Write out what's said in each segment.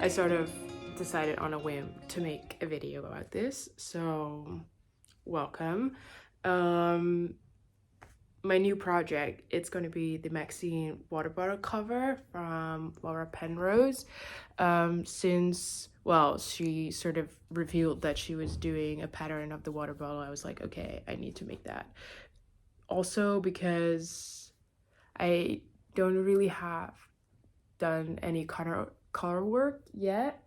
I sort of decided on a whim to make a video about this, so welcome. My new project, it's going to be the Maxine water bottle cover from Laura Penrose. Since, well, she sort of revealed that she was doing a pattern of the water bottle, I was like, okay, I need to make that. Also because I don't really have done any color work yet,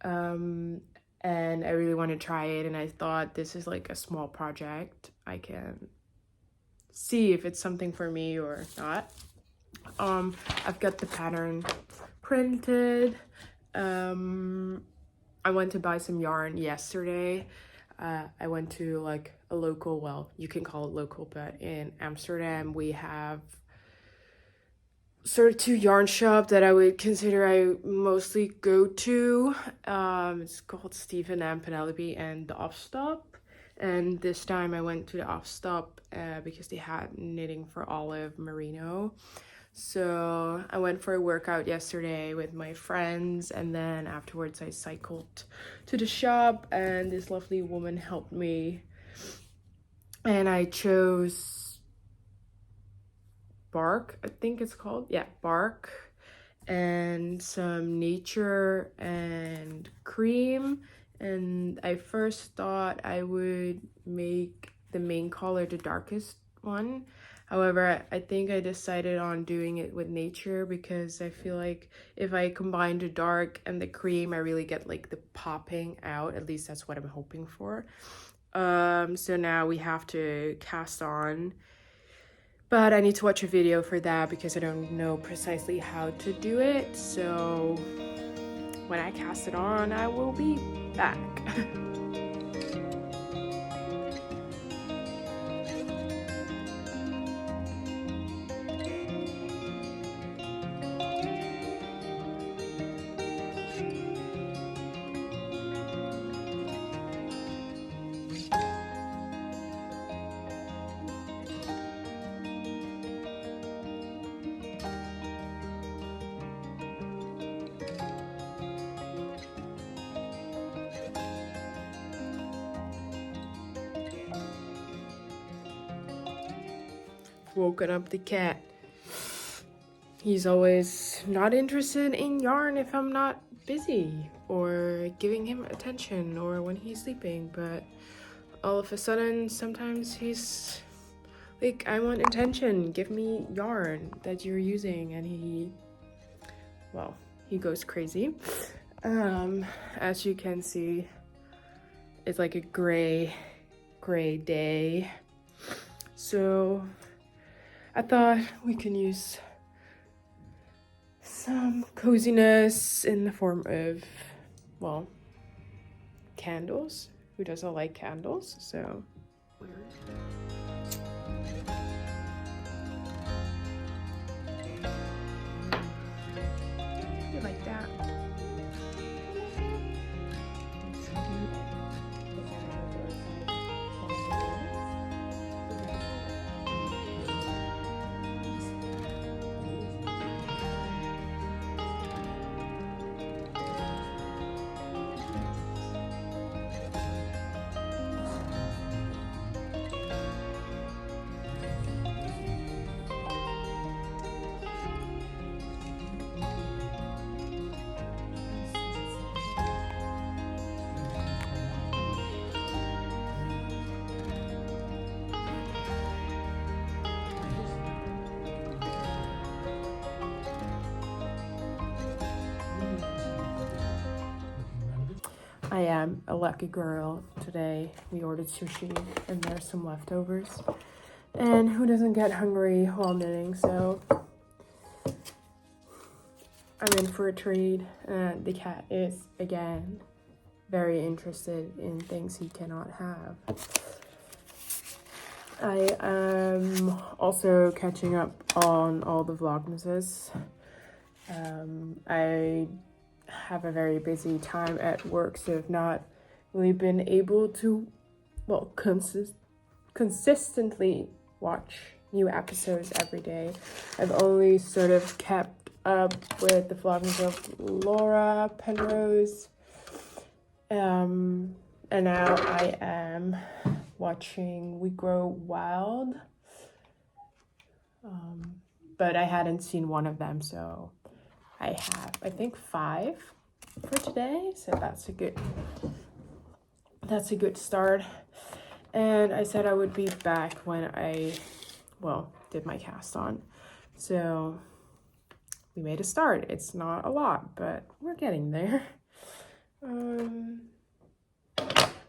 and I really want to try it, and I thought this is like a small project. I can see if it's something for me or not. I've got the pattern printed. I went to buy some yarn yesterday. I went to like a local, well, you can call it local, but in Amsterdam we have sort of two yarn shop that I would consider I mostly go to. It's called Stephen and Penelope and the Off Stop. And this time I went to the Off Stop because they had knitting for olive merino. So I went for a workout yesterday with my friends, and then afterwards I cycled to the shop and this lovely woman helped me. And I chose bark, I think it's called. Yeah, bark and some nature and cream. And I first thought I would make the main color the darkest one. However, I think I decided on doing it with nature because I feel like if I combine the dark and the cream, I really get like the popping out. At least that's what I'm hoping for. So now we have to cast on. But I need to watch a video for that because I don't know precisely how to do it. So when I cast it on, I will be back. Woken up the cat. He's always not interested in yarn if I'm not busy or giving him attention or when he's sleeping, but all of a sudden sometimes he's like, I want attention, give me yarn that you're using, and he goes crazy. As you can see, it's like a gray day, so I thought we can use some coziness in the form of, well, candles. Who doesn't like candles? So you like that? I am a lucky girl. Today we ordered sushi and there's some leftovers. And who doesn't get hungry while knitting? So I'm in for a treat. And the cat is, again, very interested in things he cannot have. I am also catching up on all the vlogmases. I have a very busy time at work, so I've not really been able to, well, consistently watch new episodes every day. I've only sort of kept up with the vloggings of Laura Penrose. And now I am watching We Grow Wild. But I hadn't seen one of them, so I have, I think, 5 for today. So that's a good start. And I said I would be back when I, well, did my cast on. So we made a start. It's not a lot, but we're getting there.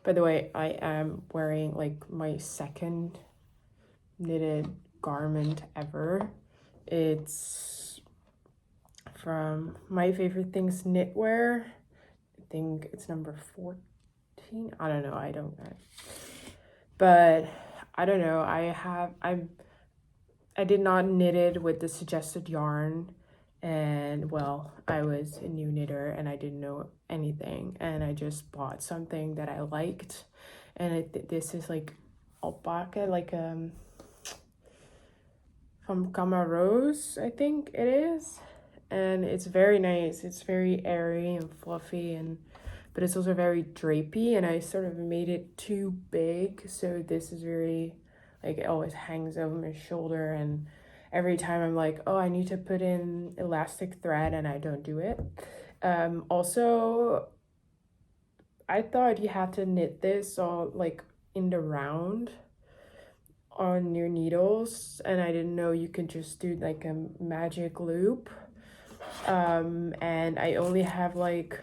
By the way, I am wearing like my second knitted garment ever. It's from My Favorite Things Knitwear. I think it's number 14. I don't know. But I don't know. I did not knit it with the suggested yarn, and well, I was a new knitter and I didn't know anything, and I just bought something that I liked, and this is like alpaca, like from Rose, I think it is, and it's very nice. It's very airy and fluffy, but it's also very drapey, and I sort of made it too big, so this is very, like, it always hangs over my shoulder, and every time I'm like, oh, I need to put in elastic thread, and I don't do it. Also, I thought you had to knit this all like in the round on your needles, and I didn't know you could just do like a magic loop. And I only have like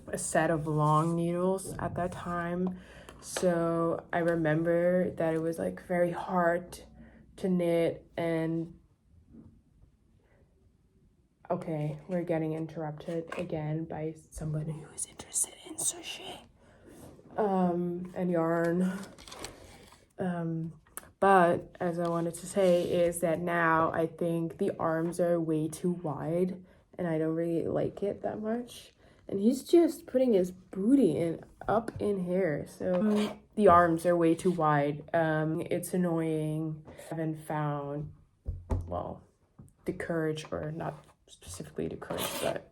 a set of long needles at that time, so I remember that it was like very hard to knit. And okay, we're getting interrupted again by somebody who is interested in sushi and yarn. But as I wanted to say is that now I think the arms are way too wide, and I don't really like it that much. And he's just putting his booty up in here, so the arms are way too wide. It's annoying. I haven't found, well, the courage, or not specifically the courage, but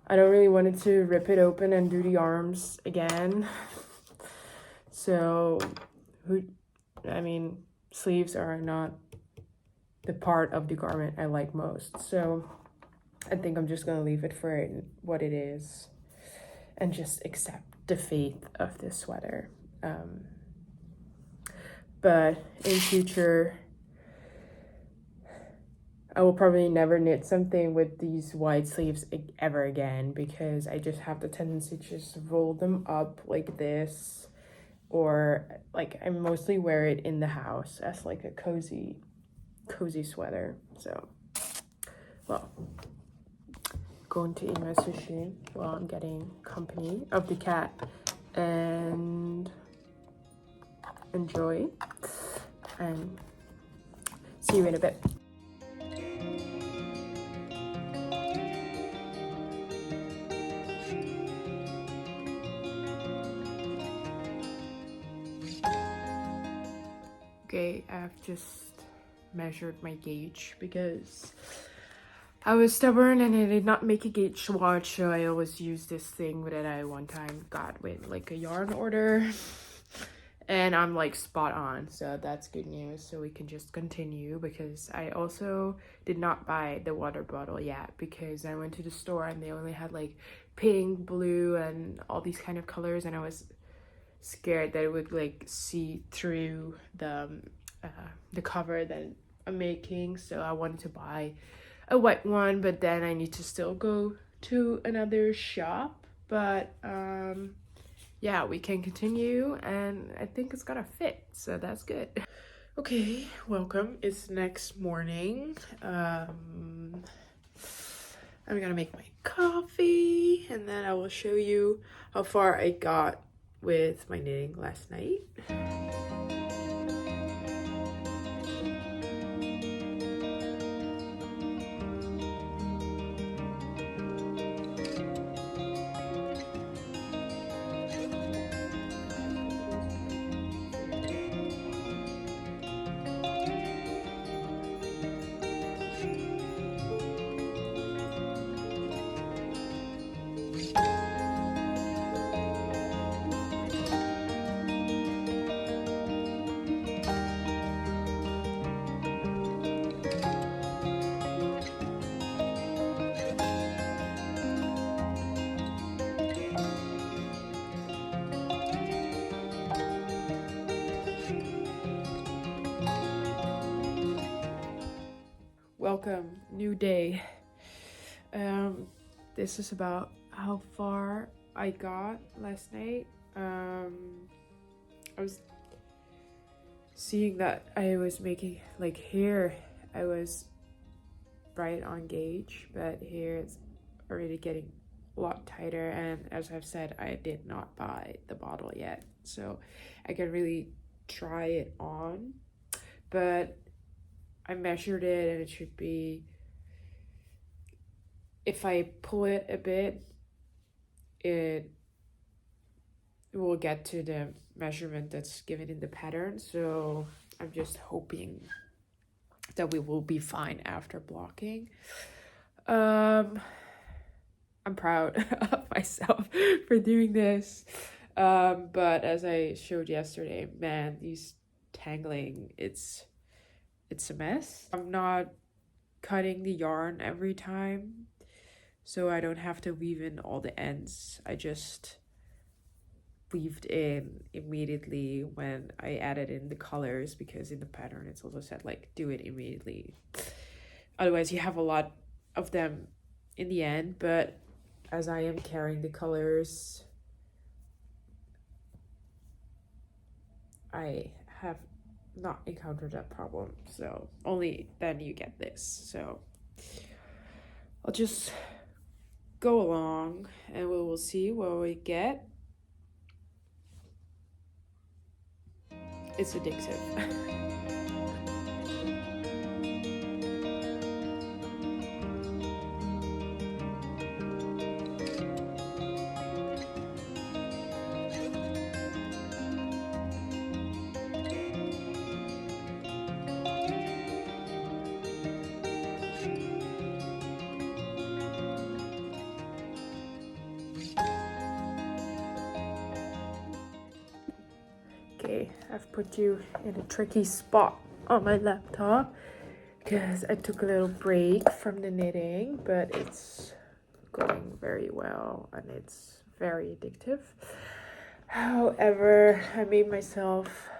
I don't really want to rip it open and do the arms again. So sleeves are not the part of the garment I like most, so I think I'm just gonna leave it for what it is and just accept the fate of this sweater. But in future, I will probably never knit something with these wide sleeves ever again, because I just have the tendency to just roll them up like this, or like I mostly wear it in the house as like a cozy sweater. So, well, going to eat my sushi while I'm getting company of the cat, and enjoy, and see you in a bit. Okay, I've just measured my gauge because I was stubborn and I did not make a gauge swatch, so I always use this thing that I one time got with like a yarn order, and I'm like spot on, so that's good news. So we can just continue, because I also did not buy the water bottle yet, because I went to the store and they only had like pink, blue, and all these kind of colors, and I was scared that it would like see through the cover that I'm making, so I wanted to buy a white one, but then I need to still go to another shop. But yeah, we can continue, and I think it's gonna fit, so that's good. Okay, welcome. It's next morning. I'm gonna make my coffee, and then I will show you how far I got with my knitting last night. welcome, new day. This is about how far I got last night. I was seeing that I was making, like, here I was right on gauge, but here it's already getting a lot tighter, and as I've said, I did not buy the bottle yet, so I can really try it on, but I measured it and it should be, if I pull it a bit, it will get to the measurement that's given in the pattern. So I'm just hoping that we will be fine after blocking. I'm proud of myself for doing this, but as I showed yesterday, man, these tangling, it's a mess. I'm not cutting the yarn every time, so I don't have to weave in all the ends. I just weaved in immediately when I added in the colors, because in the pattern it's also said, like, do it immediately, otherwise you have a lot of them in the end. But as I am carrying the colors, I have not encountered that problem, so only then you get this. So I'll just go along and we will see what we get. It's addictive. Okay, I've put you in a tricky spot on my laptop because I took a little break from the knitting, but it's going very well and it's very addictive. However, I made myself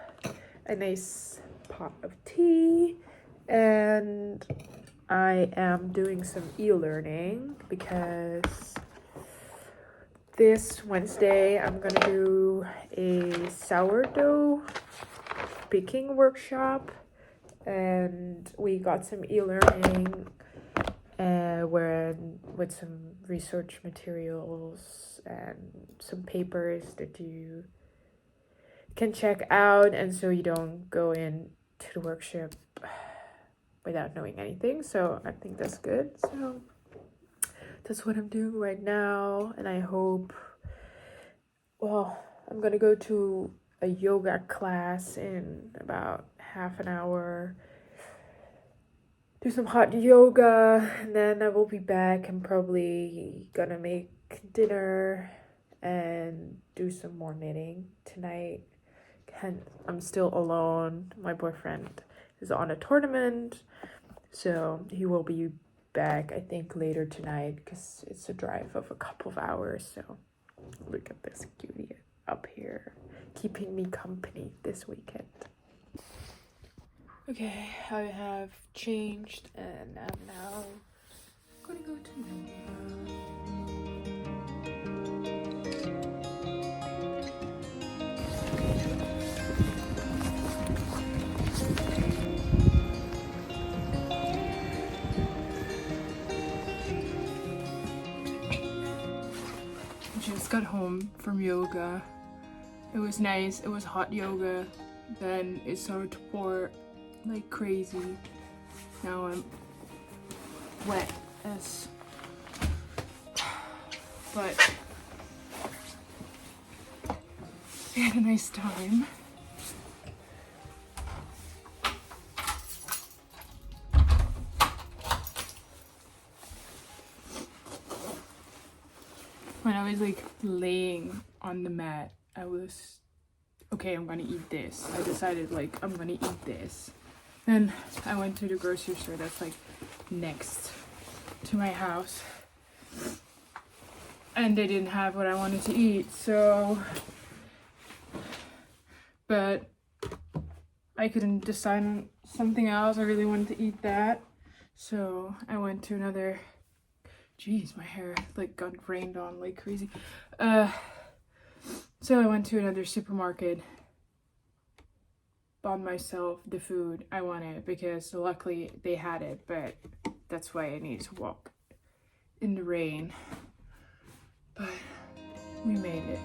a nice pot of tea and I am doing some e-learning because this Wednesday I'm gonna do a sourdough baking workshop, and we got some e-learning with some research materials and some papers that you can check out, and so you don't go into the workshop without knowing anything. So I think that's good. So that's what I'm doing right now, and I hope, well, I'm gonna go to a yoga class in about half an hour, do some hot yoga, and then I will be back. I'm probably gonna make dinner and do some more knitting tonight. And I'm still alone. My boyfriend is on a tournament, so he will be back, I think, later tonight because it's a drive of a couple of hours. So look at this cutie up here keeping me company this weekend. Okay, I have changed and I'm now gonna go to yoga. Just got home from yoga. It was nice. It was hot yoga. Then it started to pour like crazy. Now I'm wet as, but we had a nice time. When I was like laying on the mat, I was, okay, I'm gonna eat this. I decided, like, I'm gonna eat this. Then I went to the grocery store that's like next to my house, and they didn't have what I wanted to eat, so, but I couldn't decide on something else. I really wanted to eat that, So I went to another, jeez, my hair like got rained on like crazy. So I went to another supermarket, bought myself the food I wanted because luckily they had it, but that's why I needed to walk in the rain. But we made it.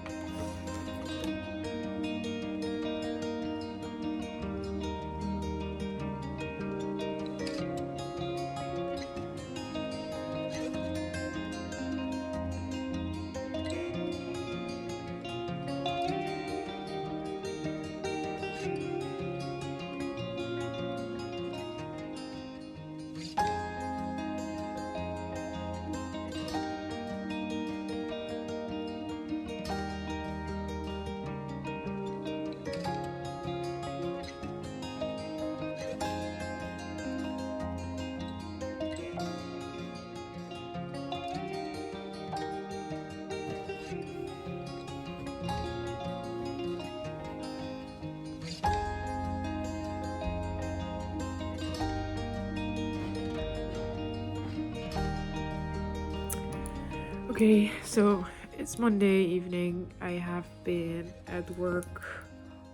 Okay, so it's Monday evening. I have been at work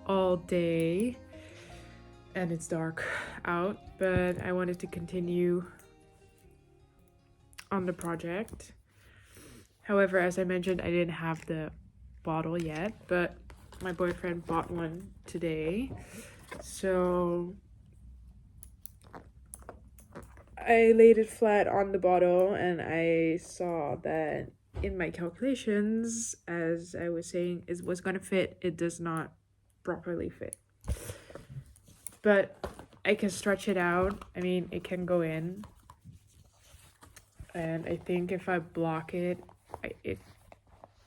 all day and it's dark out, but I wanted to continue on the project. However, as I mentioned, I didn't have the bottle yet, but my boyfriend bought one today. So I laid it flat on the bottle and I saw that in my calculations, as I was saying, it was gonna fit. It does not properly fit. But I can stretch it out. I mean, it can go in. And I think if I block it, it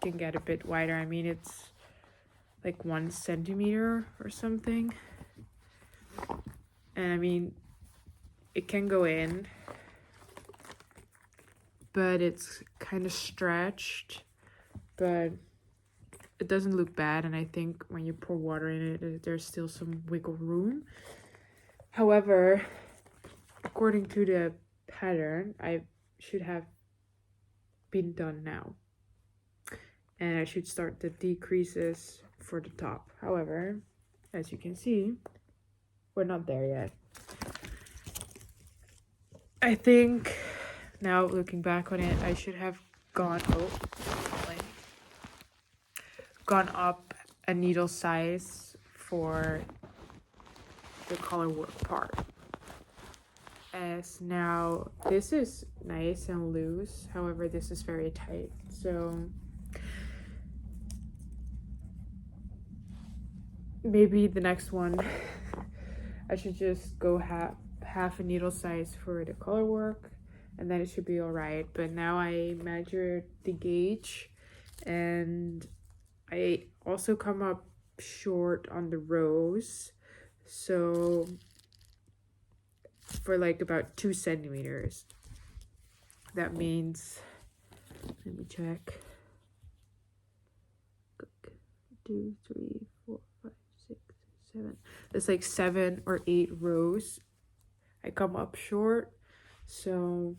can get a bit wider. I mean, it's like 1 centimeter or something. And I mean, it can go in, but it's kind of stretched, but it doesn't look bad. And I think when you pour water in it, there's still some wiggle room. However, according to the pattern, I should have been done now. And I should start the decreases for the top. However, as you can see, we're not there yet. I think now looking back on it, I should have gone up a needle size for the collar work part. As now this is nice and loose, however this is very tight, so maybe the next one I should just go half a needle size for the collar work and then it should be all right. But now I measured the gauge and I also come up short on the rows, so for like about 2 centimeters. That means, let me check, 2, 3, 4, 5, 6, 7. It's like 7 or 8 rows I come up short. So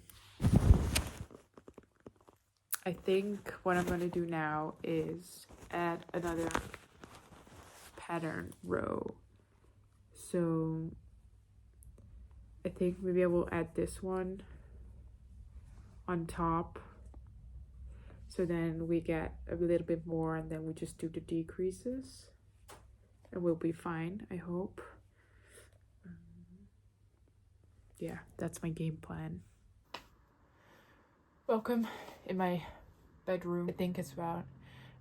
I think what I'm going to do now is add another pattern row. So I think maybe I will add this one on top, so then we get a little bit more and then we just do the decreases and we'll be fine, I hope. Yeah, that's my game plan. Welcome in my bedroom. I think it's about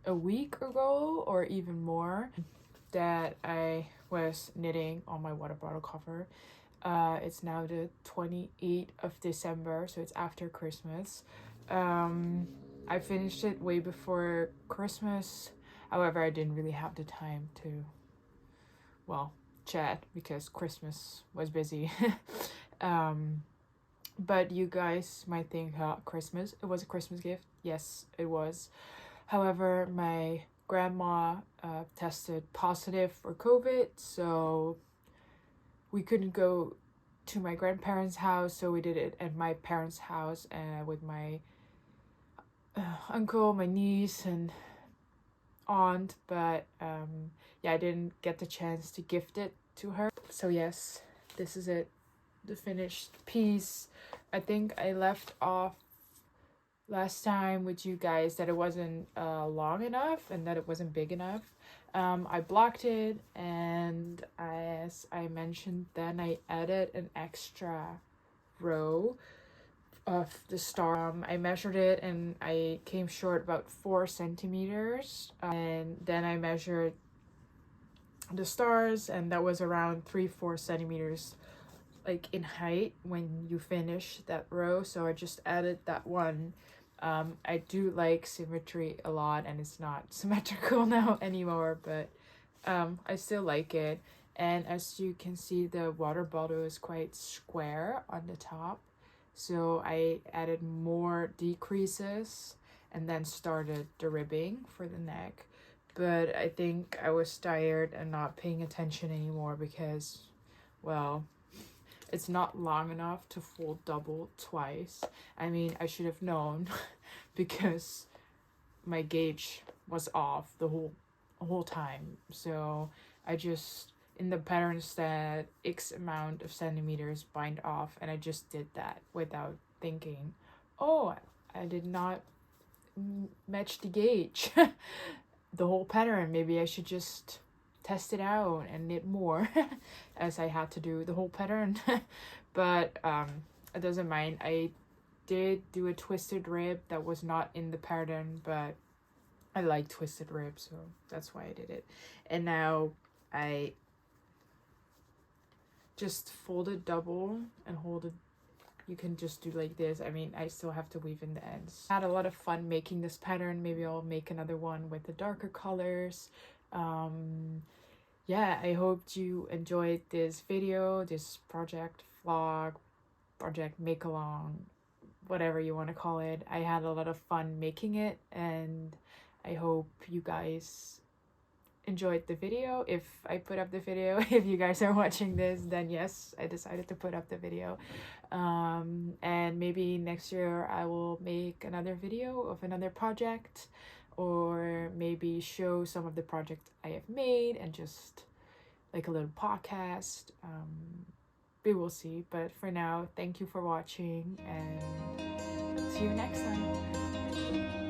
a week ago or even more that I was knitting on my water bottle cover. It's now the 28th of December, so it's after Christmas. I finished it way before Christmas. However, I didn't really have the time to, well, chat because Christmas was busy. But you guys might think, Christmas, it was a Christmas gift. Yes, it was. However, my grandma tested positive for COVID, so we couldn't go to my grandparents' house, so we did it at my parents' house with my uncle, my niece, and aunt. But yeah, I didn't get the chance to gift it to her. So yes, this is it, the finished piece. I think I left off last time with you guys that it wasn't long enough and that it wasn't big enough. I blocked it, and as I mentioned, then I added an extra row of the star. I measured it and I came short about 4 centimeters, and then I measured the stars, and that was around 3-4 centimeters like in height when you finish that row. So I just added that one. I do like symmetry a lot, and it's not symmetrical now anymore, but I still like it. And as you can see, the water bottle is quite square on the top, so I added more decreases and then started the ribbing for the neck. But I think I was tired and not paying attention anymore because, well, it's not long enough to fold double twice. I mean, I should have known because my gauge was off the whole time. So I just, in the pattern said X amount of centimeters bind off, and I just did that without thinking, oh, I did not match the gauge. The whole pattern. Maybe I should just test it out and knit more as I had to do the whole pattern. But it doesn't mind. I did do a twisted rib that was not in the pattern, but I like twisted ribs, so that's why I did it. And now I just fold it double and hold it. You can just do like this. I mean, I still have to weave in the ends. I had a lot of fun making this pattern. Maybe I'll make another one with the darker colors. Yeah, I hope you enjoyed this video, this project vlog, project make along, whatever you want to call it. I had a lot of fun making it, and I hope you guys enjoyed the video. If I put up the video, if you guys are watching this, then yes, I decided to put up the video. And maybe next year I will make another video of another project, or maybe show some of the projects I have made and just like a little podcast. We will see, but for now, thank you for watching, and see you next time.